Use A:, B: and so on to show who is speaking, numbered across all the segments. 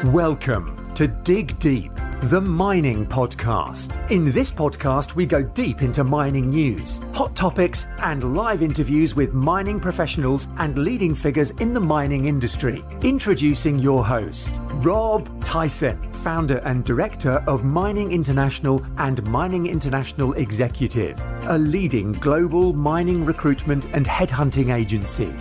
A: Welcome to Dig Deep, the mining podcast. In this podcast, we go deep into mining news, hot topics, and live interviews with mining professionals and leading figures in the mining industry. Introducing your host, Rob Tyson, founder and director of Mining International and Mining International Executive, a leading global mining recruitment and headhunting agency.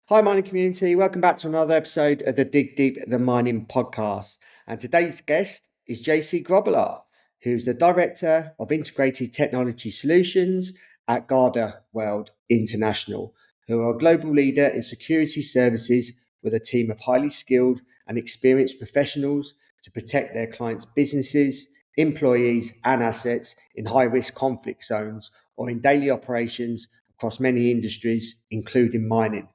B: Hi mining community, welcome back to another episode of the Dig Deep the Mining podcast. And today's guest is JC Grobbelaar, who's the Director of Integrated Technology Solutions at GardaWorld International, who are a global leader in security services with a team of highly skilled and experienced professionals to protect their clients' businesses, employees and assets in high-risk conflict zones or in daily operations across many industries, including mining.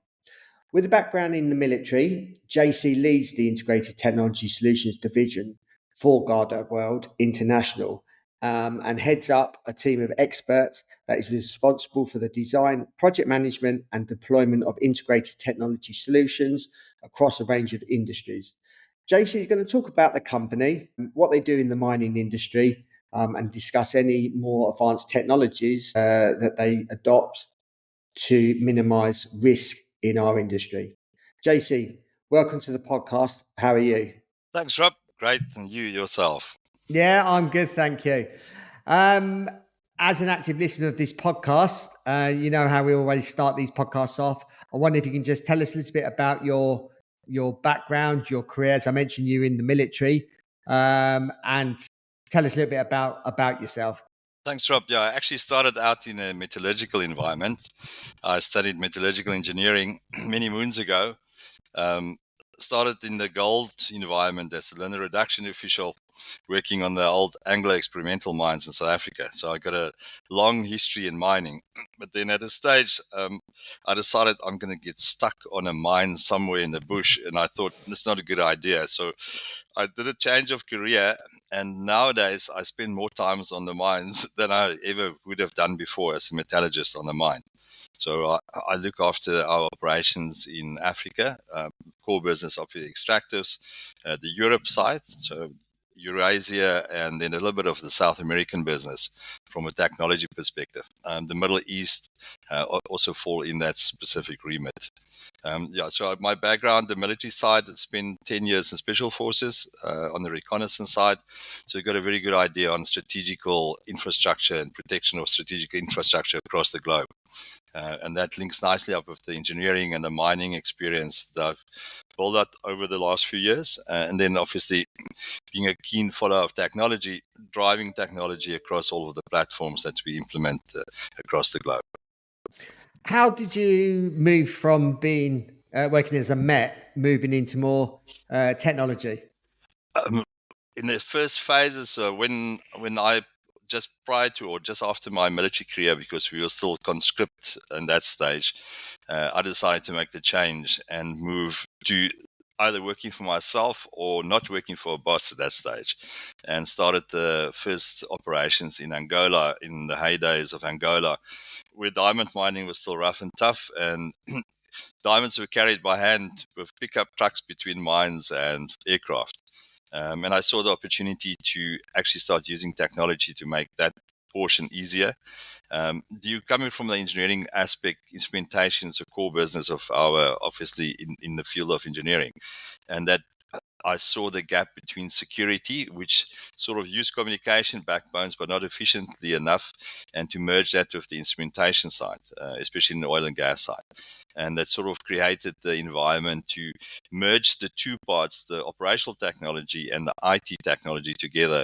B: With a background in the military, JC leads the Integrated Technology Solutions division for GardaWorld International and heads up a team of experts that is responsible for the design, project management and deployment of integrated technology solutions across a range of industries. JC is going to talk about the company, what they do in the mining industry, and discuss any more advanced technologies that they adopt to minimize risk in our industry. JC, welcome to the podcast. How are you?
C: Thanks, Rob. Great. And you yourself?
B: Yeah, I'm good. Thank you. As an active listener of this podcast, you know how we always start these podcasts off. I wonder if you can just tell us a little bit about your background, your career. As I mentioned, you in the military, and tell us a little bit about yourself.
C: Thanks, Rob. Yeah, I actually started out in a metallurgical environment. I studied metallurgical engineering many moons ago. Started in the gold environment as a linear reduction official, working on the old Anglo experimental mines in South Africa. So I got a long history in mining. But then at a stage, I decided I'm going to get stuck on a mine somewhere in the bush. And I thought, that's not a good idea. So I did a change of career. And nowadays, I spend more times on the mines than I ever would have done before as a metallurgist on the mine. So I look after our operations in Africa, core business of the extractives, the Europe side, so Eurasia, and then a little bit of the South American business from a technology perspective. The Middle East also fall in that specific remit. So my background, the military side, I spent 10 years in special forces on the reconnaissance side. So I got a very good idea on strategical infrastructure and protection of strategic infrastructure across the globe. And that links nicely up with the engineering and the mining experience that I've built up over the last few years. And then obviously being a keen follower of technology, driving technology across all of the platforms that we implement across the globe.
B: How did you move from being working as a Met, moving into more technology?
C: In the first phases, when I just prior to or just after my military career, because we were still conscript in that stage, I decided to make the change and move to either working for myself or not working for a boss at that stage, and started the first operations in Angola in the heydays of Angola, where diamond mining was still rough and tough, and diamonds were carried by hand with pickup trucks between mines and aircraft. And I saw the opportunity to actually start using technology to make that portion easier. You coming from the engineering aspect, instrumentation is a core business of our, obviously, in the field of engineering. And that I saw the gap between security, which sort of use communication backbones, but not efficiently enough, and to merge that with the instrumentation side, especially in the oil and gas side. And that sort of created the environment to merge the two parts, the operational technology and the IT technology together,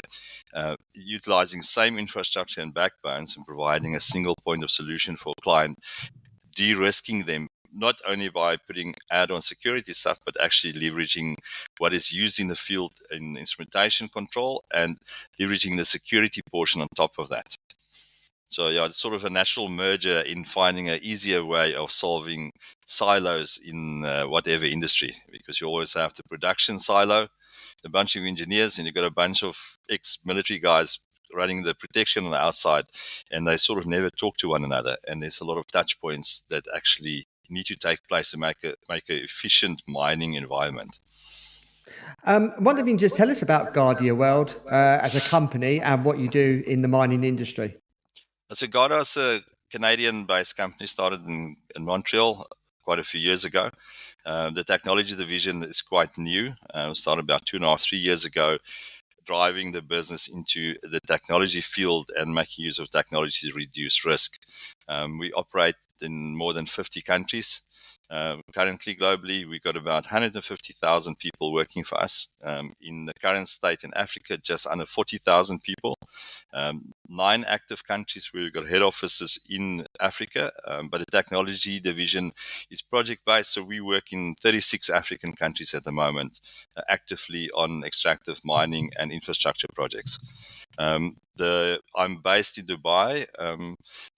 C: utilizing same infrastructure and backbones and providing a single point of solution for a client, de-risking them not only by putting add-on security stuff, but actually leveraging what is used in the field in instrumentation control and leveraging the security portion on top of that. So yeah, it's sort of a natural merger in finding an easier way of solving silos in whatever industry, because you always have the production silo, a bunch of engineers, and you've got a bunch of ex-military guys running the protection on the outside, and they sort of never talk to one another. And there's a lot of touch points that actually need to take place to make a efficient mining environment.
B: Wonder if you can just tell us about GardaWorld as a company and what you do in the mining industry.
C: So Garda is a Canadian-based company started in Montreal quite a few years ago. The technology division is quite new. Started about 2.5, 3 years ago, driving the business into the technology field and making use of technology to reduce risk. We operate in more than 50 countries. Currently, globally, we've got about 150,000 people working for us. In the current state in Africa, just under 40,000 people. 9 active countries where we've got head offices in Africa, but the technology division is project-based, so we work in 36 African countries at the moment, actively on extractive mining and infrastructure projects. I'm based in Dubai,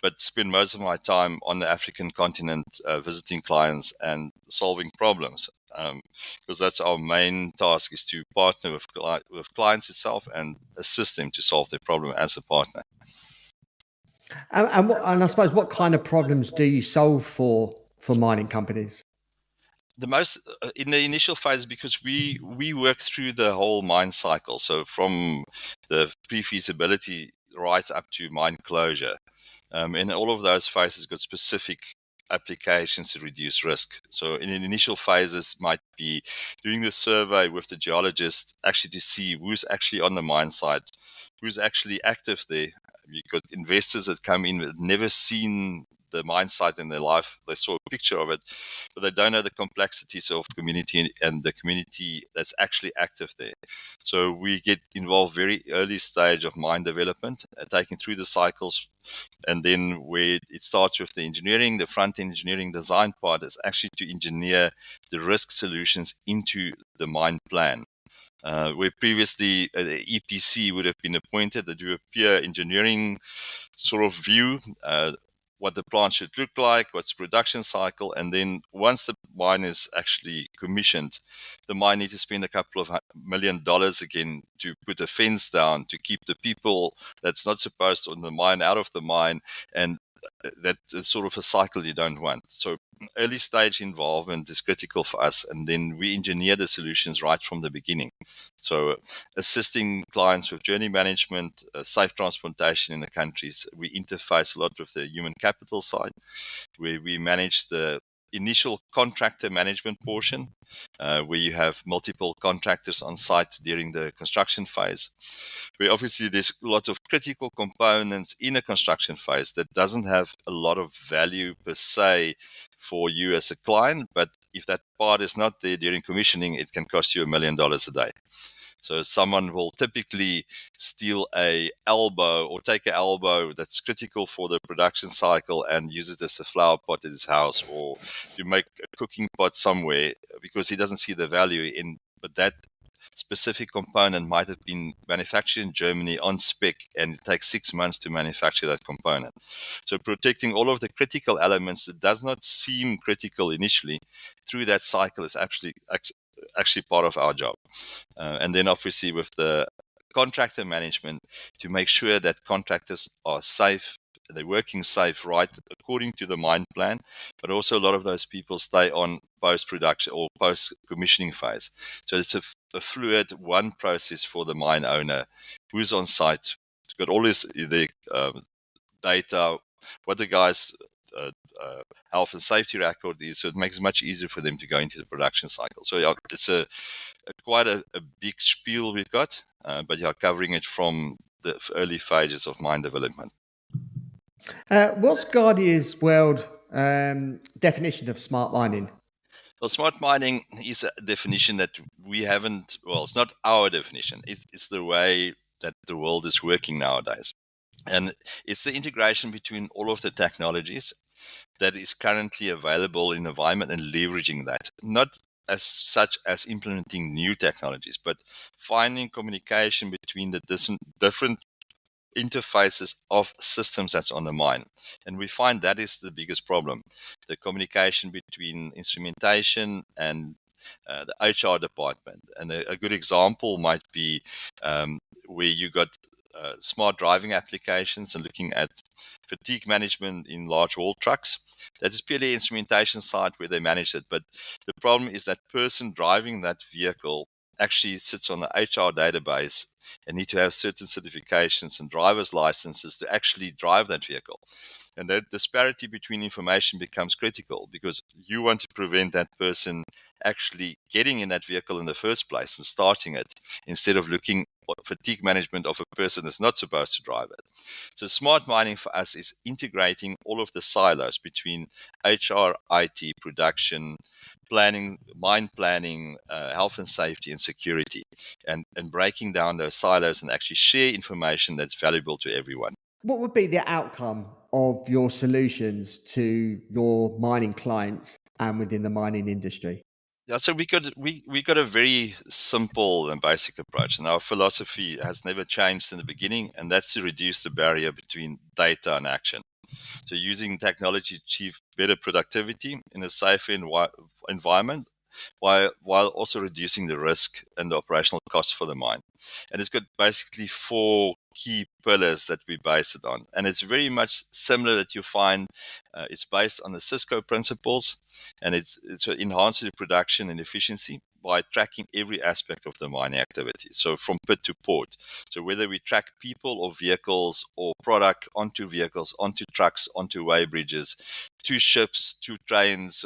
C: but spend most of my time on the African continent visiting clients and solving problems. Because that's our main task, is to partner with clients itself and assist them to solve their problem as a partner.
B: And I suppose, what kind of problems do you solve for mining companies?
C: The most in the initial phase, because we work through the whole mine cycle, so from the pre-feasibility right up to mine closure. And all of those phases got specific applications to reduce risk. So in the initial phases might be doing the survey with the geologist, actually to see who's actually on the mine site, who's actually active there. You've got investors that come in that never seen the mine site in their life. They saw a picture of it, but they don't know the complexities of community and the community that's actually active there. So we get involved very early stage of mine development, taking through the cycles. And then where it starts with the engineering, the front engineering design part is actually to engineer the risk solutions into the mine plan. Where previously the EPC would have been appointed to do a peer engineering sort of view, what the plant should look like, what's the production cycle, and then once the mine is actually commissioned, the mine needs to spend a couple of $1 million again to put a fence down to keep the people that's not supposed to on the mine out of the mine, and that's sort of a cycle you don't want. So early stage involvement is critical for us, and then we engineer the solutions right from the beginning. So assisting clients with journey management, safe transportation in the countries. We interface a lot with the human capital side, where we manage the initial contractor management portion, where you have multiple contractors on site during the construction phase. Where obviously there's lots of critical components in a construction phase that doesn't have a lot of value per se for you as a client, but if that part is not there during commissioning, it can cost you $1 million a day. So someone will typically steal a elbow or take an elbow that's critical for the production cycle and use it as a flower pot at his house, or to make a cooking pot somewhere, because he doesn't see the value in. But that specific component might have been manufactured in Germany on spec, and it takes 6 months to manufacture that component. So protecting all of the critical elements that does not seem critical initially through that cycle is actually part of our job. And then obviously with the contractor management, to make sure that contractors are safe, they're working safe, right, according to the mine plan, but also a lot of those people stay on post-production or post-commissioning phase. So it's a fluid one process for the mine owner who's on site, got all the data, what the guys' health and safety record is, so it makes it much easier for them to go into the production cycle. So yeah, it's quite a big spiel we've got, but yeah, covering it from the early phases of mine development.
B: What's GardaWorld definition of smart mining?
C: Well, smart mining is a definition that we haven't, well, it's not our definition. It's the way that the world is working nowadays. And it's the integration between all of the technologies that is currently available in the environment and leveraging that. Not as such as implementing new technologies, but finding communication between the different interfaces of systems that's on the mine. And we find that is the biggest problem. The communication between instrumentation and the HR department. And a good example might be where you got smart driving applications and looking at fatigue management in large haul trucks. That is purely instrumentation side where they manage it. But the problem is that person driving that vehicle actually sits on the HR database and need to have certain certifications and driver's licenses to actually drive that vehicle. And that disparity between information becomes critical because you want to prevent that person actually getting in that vehicle in the first place and starting it instead of looking at fatigue management of a person that's not supposed to drive it. So smart mining for us is integrating all of the silos between HR, IT, production, planning, mine planning, health and safety, and security, and breaking down those silos and actually share information that's valuable to everyone.
B: What would be the outcome of your solutions to your mining clients and within the mining industry?
C: Yeah, so we got a very simple and basic approach, and our philosophy has never changed in the beginning, and that's to reduce the barrier between data and action. So using technology to achieve better productivity in a safe environment while also reducing the risk and the operational costs for the mine. And it's got basically four key pillars that we base it on. And it's very much similar that you find it's based on the Cisco principles, and it's enhancing production and efficiency by tracking every aspect of the mining activity. So from pit to port. So whether we track people or vehicles or product onto vehicles, onto trucks, onto weigh bridges, to ships, to trains,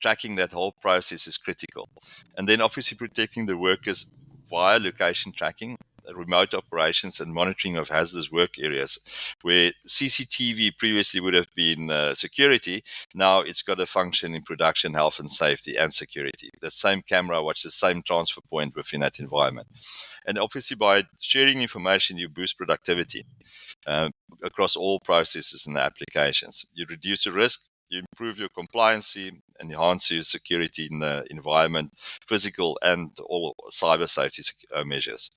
C: tracking that whole process is critical. And then obviously protecting the workers via location tracking, remote operations, and monitoring of hazardous work areas, where CCTV previously would have been security. Now it's got a function in production, health and safety, and security. The same camera watches the same transfer point within that environment. And obviously by sharing information, you boost productivity across all processes and applications. You reduce the risk, you improve your compliancy, and enhance your security in the environment, physical and all cyber safety measures.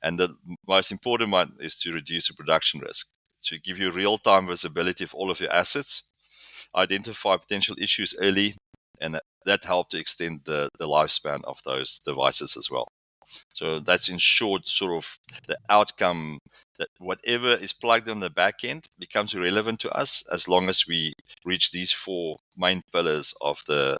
C: And the most important one is to reduce the production risk. So give you real-time visibility of all of your assets, identify potential issues early, and that help to extend the lifespan of those devices as well. So that's in short sort of the outcome, that whatever is plugged on the back end becomes irrelevant to us as long as we reach these four main pillars of the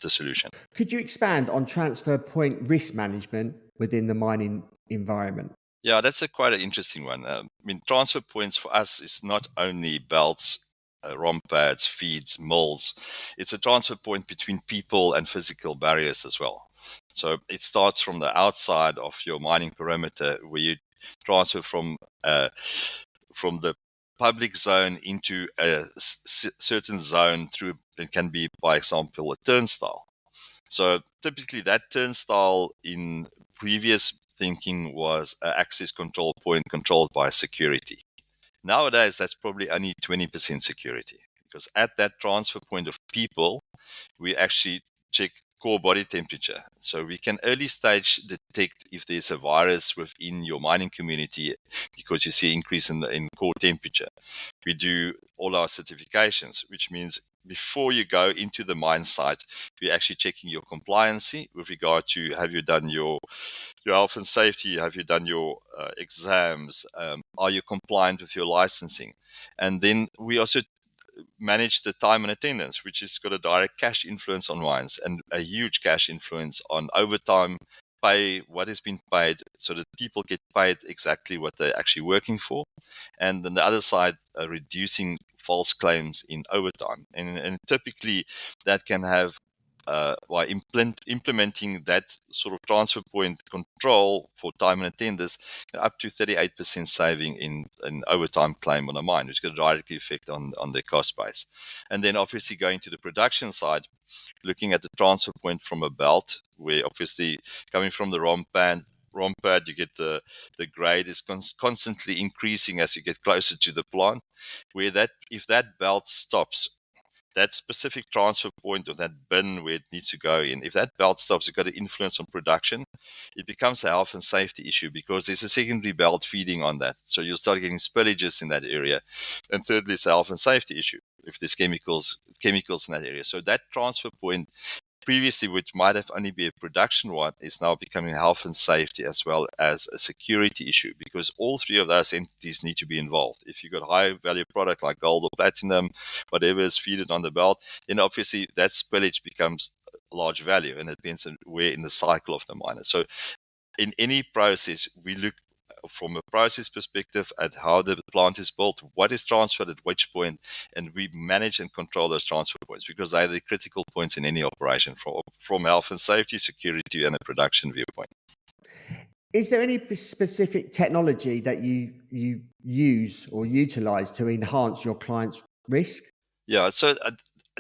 C: solution.
B: Could you expand on transfer point risk management within the mining environment?
C: Yeah, that's quite an interesting one. I mean, transfer points for us is not only belts, ROM pads, feeds, mills. It's a transfer point between people and physical barriers as well. So it starts from the outside of your mining perimeter, where you transfer from the public zone into a certain zone through, it can be, by example, a turnstile. So typically that turnstile in previous thinking was an access control point controlled by security. Nowadays, that's probably only 20% security, because at that transfer point of people, we actually check core body temperature. So we can early stage detect if there's a virus within your mining community because you see increase in core temperature. We do all our certifications, which means before you go into the mine site, we're actually checking your compliancy with regard to, have you done your health and safety, have you done your exams, are you compliant with your licensing? And then we also manage the time and attendance, which has got a direct cash influence on mines and a huge cash influence on overtime pay, what has been paid, so that people get paid exactly what they're actually working for. And then the other side, reducing false claims in overtime. And typically that can have, by implementing that sort of transfer point control for time and attendance, up to 38% saving in overtime claim on a mine, which got a direct effect on their cost base. And then obviously going to the production side, looking at the transfer point from a belt, where obviously coming from the ROM pad, you get the grade is constantly increasing as you get closer to the plant, where that, if that belt stops, that specific transfer point or that bin where it needs to go in, if that belt stops, it's got an influence on production. It becomes a health and safety issue because there's a secondary belt feeding on that. So you'll start getting spillages in that area. And thirdly, it's a health and safety issue if there's chemicals in that area. So that transfer point, previously, which might have only been a production one, is now becoming health and safety as well as a security issue, because all three of those entities need to be involved. If you've got high value product like gold or platinum, whatever is feeded on the belt, then obviously that spillage becomes large value, and it depends on where in the cycle of the miner. So in any process, we look from a process perspective at how the plant is built, what is transferred at which point, and we manage and control those transfer points because they are the critical points in any operation from health and safety, security, and a production viewpoint.
B: Is there any specific technology that you use or utilize to enhance your client's risk?
C: Yeah, so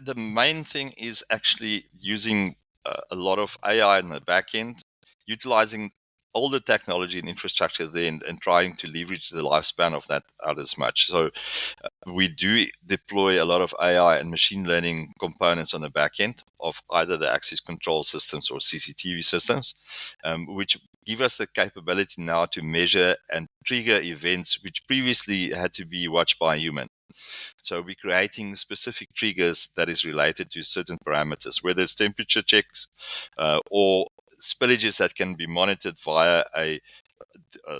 C: the main thing is actually using a lot of AI in the back end, utilizing all the technology and infrastructure there, and trying to leverage the lifespan of that out as much. So we do deploy a lot of AI and machine learning components on the back end of either the access control systems or CCTV systems, which give us the capability now to measure and trigger events which previously had to be watched by a human. So we're creating specific triggers that is related to certain parameters, whether it's temperature checks or spillages that can be monitored via a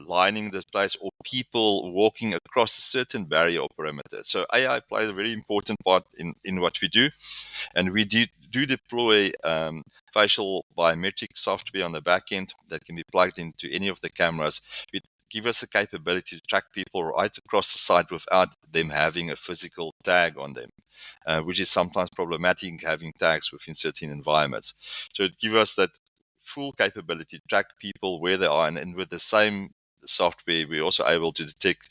C: lining the place or people walking across a certain barrier or perimeter. So AI plays a very important part in what we do. And we do deploy facial biometric software on the back end that can be plugged into any of the cameras. It give us the capability to track people right across the site without them having a physical tag on them, which is sometimes problematic having tags within certain environments. So it gives us that full capability to track people where they are, and with the same software we're also able to detect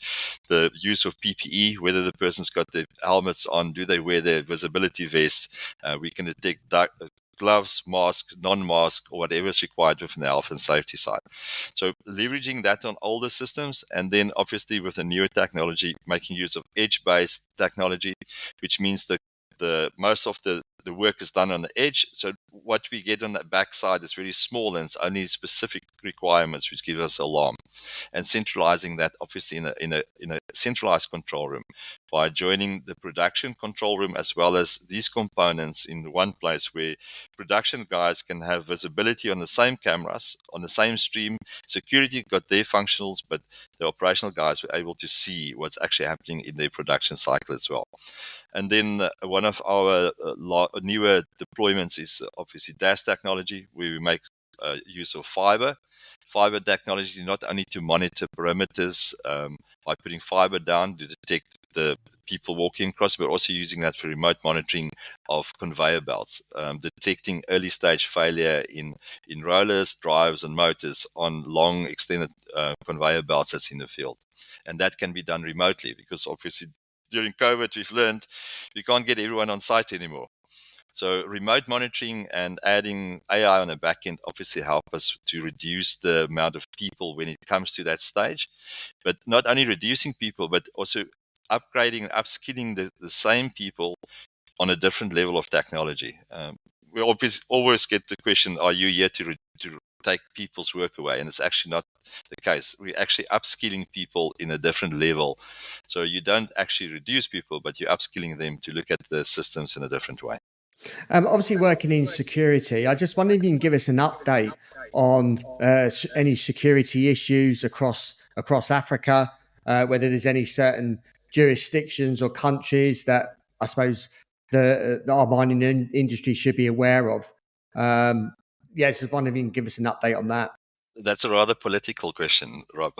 C: the use of PPE, whether the person's got their helmets on, do they wear their visibility vests. We can detect gloves, mask, non-mask, or whatever is required within the health and safety side. So leveraging that on older systems, and then obviously with the newer technology, making use of edge-based technology, which means that the most of the work is done on the edge. So what we get on that backside is very small, and it's only specific requirements which give us alarm. And centralizing that obviously in a centralized control room by joining the production control room as well as these components in one place where production guys can have visibility on the same cameras, on the same stream. Security got their functionals, but the operational guys were able to see what's actually happening in their production cycle as well. And then one of our newer deployments is obviously DAS technology, where we make use of fiber technology, not only to monitor perimeters by putting fiber down to detect the people walking across, but also using that for remote monitoring of conveyor belts, detecting early stage failure in rollers, drives, and motors on long extended conveyor belts that's in the field. And that can be done remotely because obviously during COVID, we've learned we can't get everyone on site anymore. So remote monitoring and adding AI on the back end obviously help us to reduce the amount of people when it comes to that stage. But not only reducing people, but also upgrading and upskilling the same people on a different level of technology. We always get the question, are you here to take people's work away? And it's actually not the case. We're actually upskilling people in a different level. So you don't actually reduce people, but you're upskilling them to look at the systems in a different way.
B: Obviously, working in security, I just wondered if you can give us an update on any security issues across Africa, whether there's any certain jurisdictions or countries that I suppose our mining industry should be aware of. Yes, just wondering if you can give us an update on that.
C: That's a rather political question, Rob.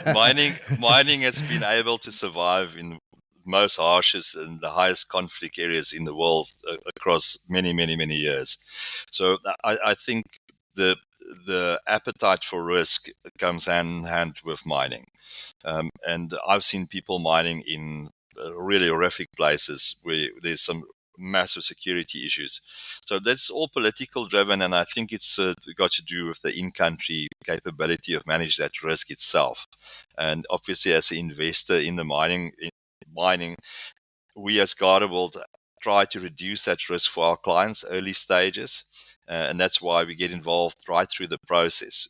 C: Mining has been able to survive in most harshest and the highest conflict areas in the world across many years. So I think the appetite for risk comes hand in hand with mining. And I've seen people mining in really horrific places where there's some massive security issues. So that's all political driven, and I think it's got to do with the in-country capability of manage that risk itself. And obviously, as an investor in the mining, we as GardaWorld try to reduce that risk for our clients early stages. And that's why we get involved right through the process.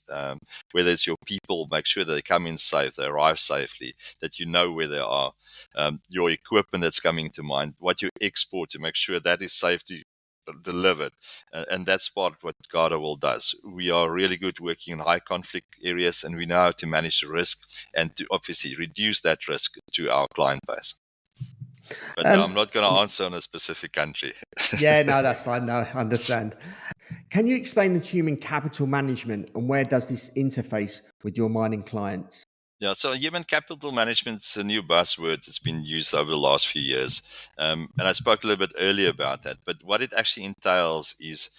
C: Whether it's your people, make sure that they come in safe, they arrive safely, that you know where they are, your equipment that's coming to mind, what you export to make sure that is safely delivered. And that's part of what GardaWorld does. We are really good working in high conflict areas, and we know how to manage the risk and to obviously reduce that risk to our client base. But I'm not going to answer on a specific country.
B: Yeah, no, that's fine. No, I understand. Can you explain the human capital management and where does this interface with your mining clients?
C: Yeah, so human capital management is a new buzzword that's been used over the last few years. And I spoke a little bit earlier about that. But what it actually entails is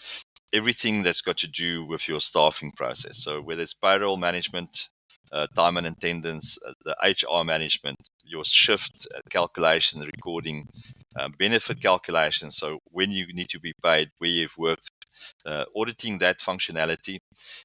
C: everything that's got to do with your staffing process. So whether it's payroll management, time and attendance, the HR management, your shift calculation, recording, benefit calculation. So when you need to be paid, where you've worked, auditing that functionality,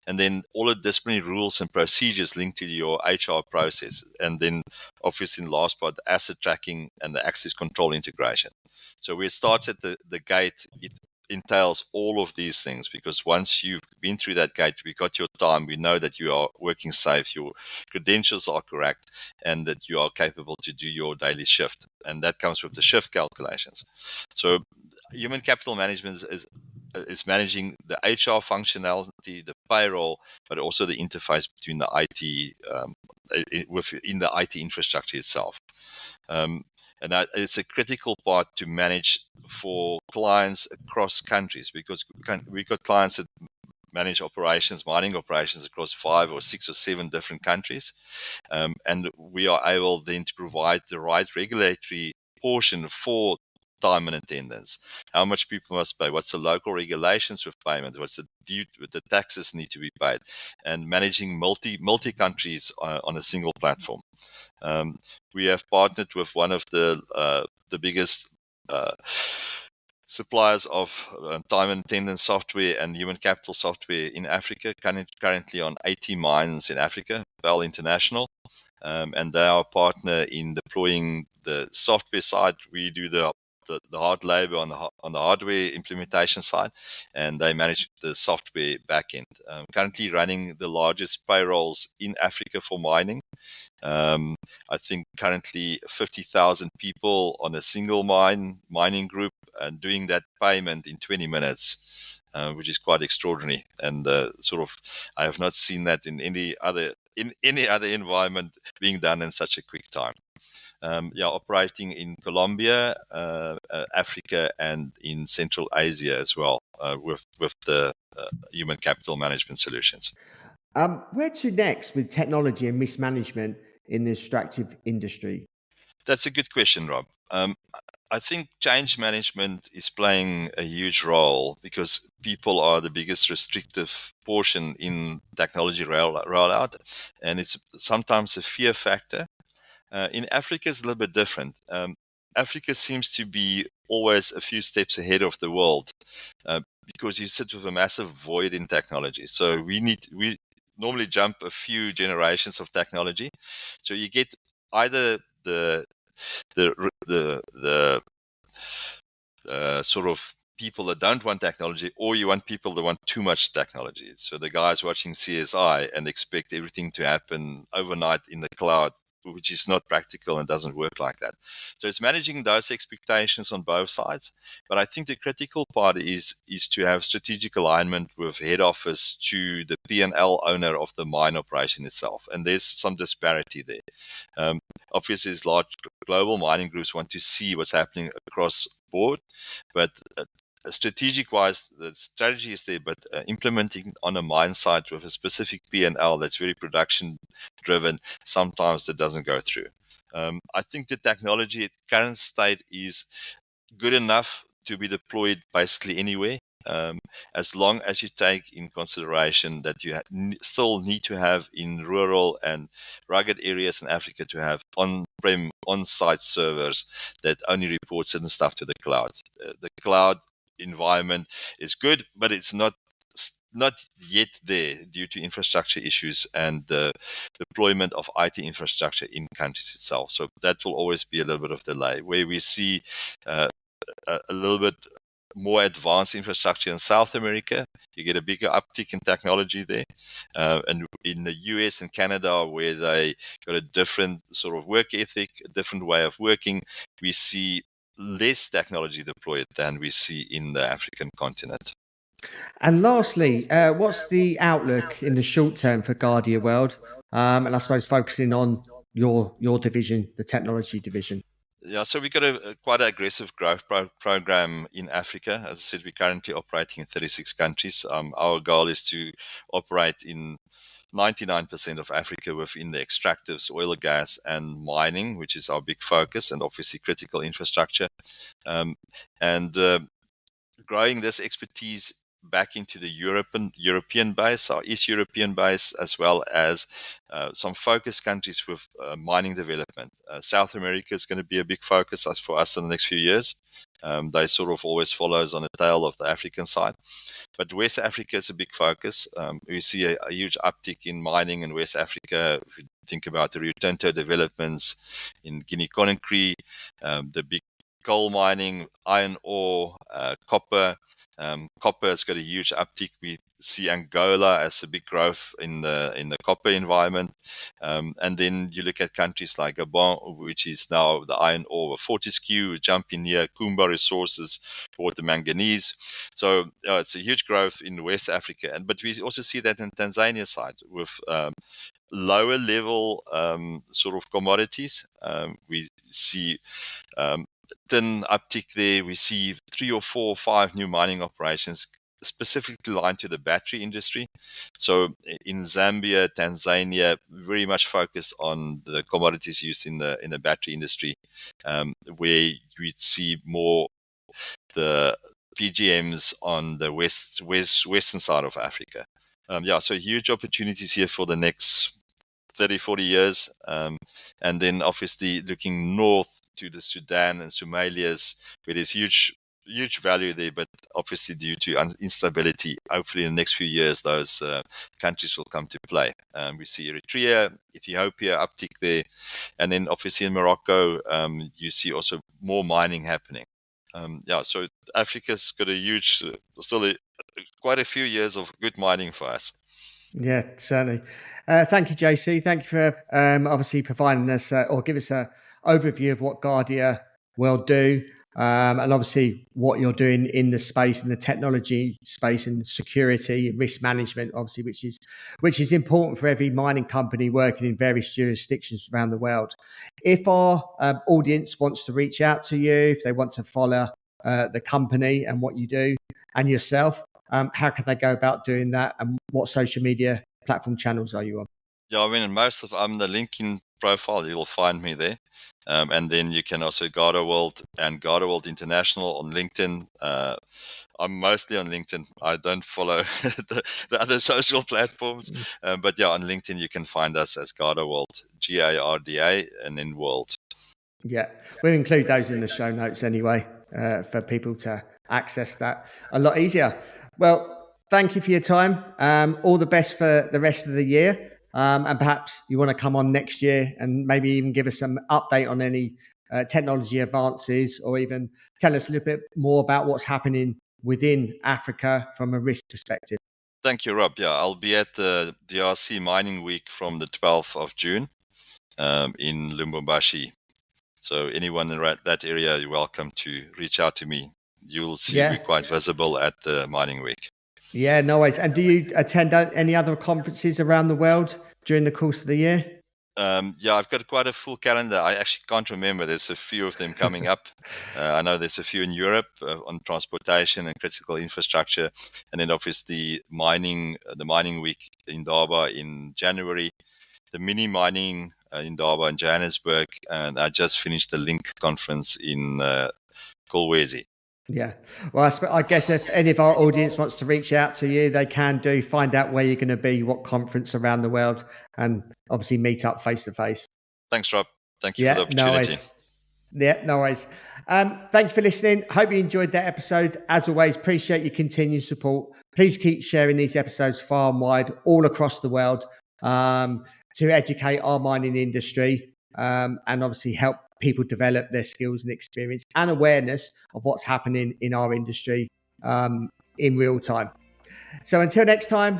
C: and then all the disciplinary rules and procedures linked to your HR process. And then obviously in the last part, the asset tracking and the access control integration. So where it starts at the gate, it entails all of these things, because once you've been through that gate, we got your time, we know that you are working safe, your credentials are correct, and that you are capable to do your daily shift. And that comes with the shift calculations. So human capital management is managing the HR functionality, the payroll, but also the interface between the IT within the IT infrastructure itself. And it's a critical part to manage for clients across countries, because we've got clients that manage operations, mining operations across 5 or 6 or 7 different countries. And we are able then to provide the right regulatory portion for time and attendance, how much people must pay, what's the local regulations with payment, what's the taxes need to be paid, and managing multi countries on a single platform. We have partnered with one of the biggest suppliers of time and attendance software and human capital software in Africa, currently on 80 mines in Africa, GardaWorld International. And they are a partner in deploying the software side. We do the hard labor on the hardware implementation side, and they manage the software backend. Currently running the largest payrolls in Africa for mining. I think currently 50,000 people on a single mining group, and doing that payment in 20 minutes, which is quite extraordinary. And I have not seen that in any other environment being done in such a quick time. Operating in Colombia, Africa, and in Central Asia as well, with the human capital management solutions.
B: Where to next with technology and mismanagement in the extractive industry?
C: That's a good question, Rob. I think change management is playing a huge role, because people are the biggest restrictive portion in technology rollout, and it's sometimes a fear factor. In Africa, it's a little bit different. Africa seems to be always a few steps ahead of the world, because you sit with a massive void in technology. So we normally jump a few generations of technology. So you get either the sort of people that don't want technology, or you want people that want too much technology. So the guys watching CSI and expect everything to happen overnight in the cloud, which is not practical and doesn't work like that. So it's managing those expectations on both sides. But I think the critical part is to have strategic alignment with head office to the P&L owner of the mine operation itself. And there's some disparity there. Obviously, these large global mining groups want to see what's happening across board, but strategic-wise, the strategy is there, but implementing on a mine site with a specific P&L that's very production-driven, sometimes that doesn't go through. I think the technology at current state is good enough to be deployed basically anywhere, as long as you take in consideration that you still need to have in rural and rugged areas in Africa to have on-prem, on-site servers that only report certain stuff to the cloud. The cloud environment is good, but it's not yet there due to infrastructure issues and the deployment of IT infrastructure in countries itself. So that will always be a little bit of delay. Where we see a little bit more advanced infrastructure in South America, you get a bigger uptick in technology there. And in the US and Canada, where they got a different sort of work ethic, a different way of working, we see less technology deployed than we see in the African continent.
B: And lastly, what's the outlook in the short term for GardaWorld? And I suppose focusing on your division, the technology division.
C: Yeah, so we've got quite an aggressive growth program in Africa. As I said, we're currently operating in 36 countries. Our goal is to operate in 99% of Africa within the extractives, oil, gas, and mining, which is our big focus, and obviously critical infrastructure. Um, and growing this expertise back into the European base, our East European base, as well as some focus countries with mining development. South America is going to be a big focus for us in the next few years. They sort of always follows on the tail of the African side. But West Africa is a big focus. We see a huge uptick in mining in West Africa. If you think about the Rio Tinto developments in Guinea-Conakry, the big coal mining, iron ore, copper. Copper has got a huge uptick. We see Angola as a big growth in the copper environment, and then you look at countries like Gabon, which is now the iron ore. Fortescue jumping near Kumba Resources for the manganese. So it's a huge growth in West Africa, but we also see that in Tanzania side with lower level sort of commodities. We see then uptick there. We see 3 or 4 or 5 new mining operations specifically aligned to the battery industry. So in Zambia, Tanzania, very much focused on the commodities used in the battery industry, where we see more the PGMs on the western side of Africa. So huge opportunities here for the next 30, 40 years. And then obviously looking north to the Sudan and Somalia's, where there's huge value there, but obviously due to instability, hopefully in the next few years, those countries will come to play. We see Eritrea, Ethiopia uptick there. And then obviously in Morocco, you see also more mining happening. So Africa's got a huge, quite a few years of good mining for us.
B: Yeah, certainly. Thank you, JC. Thank you for obviously providing us or give us an overview of what GardaWorld do, and obviously what you're doing in the space, in the technology space, and security, risk management, obviously, which is important for every mining company working in various jurisdictions around the world. If our audience wants to reach out to you, if they want to follow the company and what you do and yourself, how can they go about doing that, and what social media platform channels are you on?
C: Yeah, I mean, I'm the LinkedIn profile, you'll find me there. And then you can also GardaWorld and GardaWorld International on LinkedIn. I'm mostly on LinkedIn. I don't follow the other social platforms. But yeah, on LinkedIn, you can find us as GardaWorld, GARDA, and then World.
B: Yeah, we'll include those in the show notes anyway, for people to access that a lot easier. Well, thank you for your time. All the best for the rest of the year. And perhaps you want to come on next year and maybe even give us some update on any technology advances, or even tell us a little bit more about what's happening within Africa from a risk perspective.
C: Thank you, Rob. Yeah, I'll be at the DRC Mining Week from the 12th of June in Lubumbashi. So anyone in that area, you're welcome to reach out to me. You'll see we're quite visible at the Mining Week.
B: Yeah, no worries. And do you attend any other conferences around the world during the course of the year?
C: I've got quite a full calendar. I actually can't remember. There's a few of them coming up. I know there's a few in Europe on transportation and critical infrastructure. And then obviously the Mining Week in Durban in January, the mini mining in Durban in Johannesburg. And I just finished the Link conference in Kolwezi.
B: Yeah. Well, I guess if any of our audience wants to reach out to you, they can find out where you're going to be, what conference around the world, and obviously meet up face to face.
C: Thanks, Rob. Thank you for the opportunity.
B: No worries. Thank you for listening. Hope you enjoyed that episode. As always, appreciate your continued support. Please keep sharing these episodes far and wide all across the world to educate our mining industry and obviously help people develop their skills and experience and awareness of what's happening in our industry in real time. So until next time,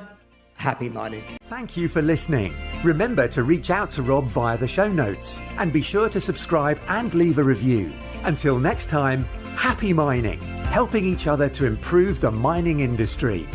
B: happy mining.
A: Thank you for listening. Remember to reach out to Rob via the show notes, and be sure to subscribe and leave a review. Until next time, happy mining, helping each other to improve the mining industry.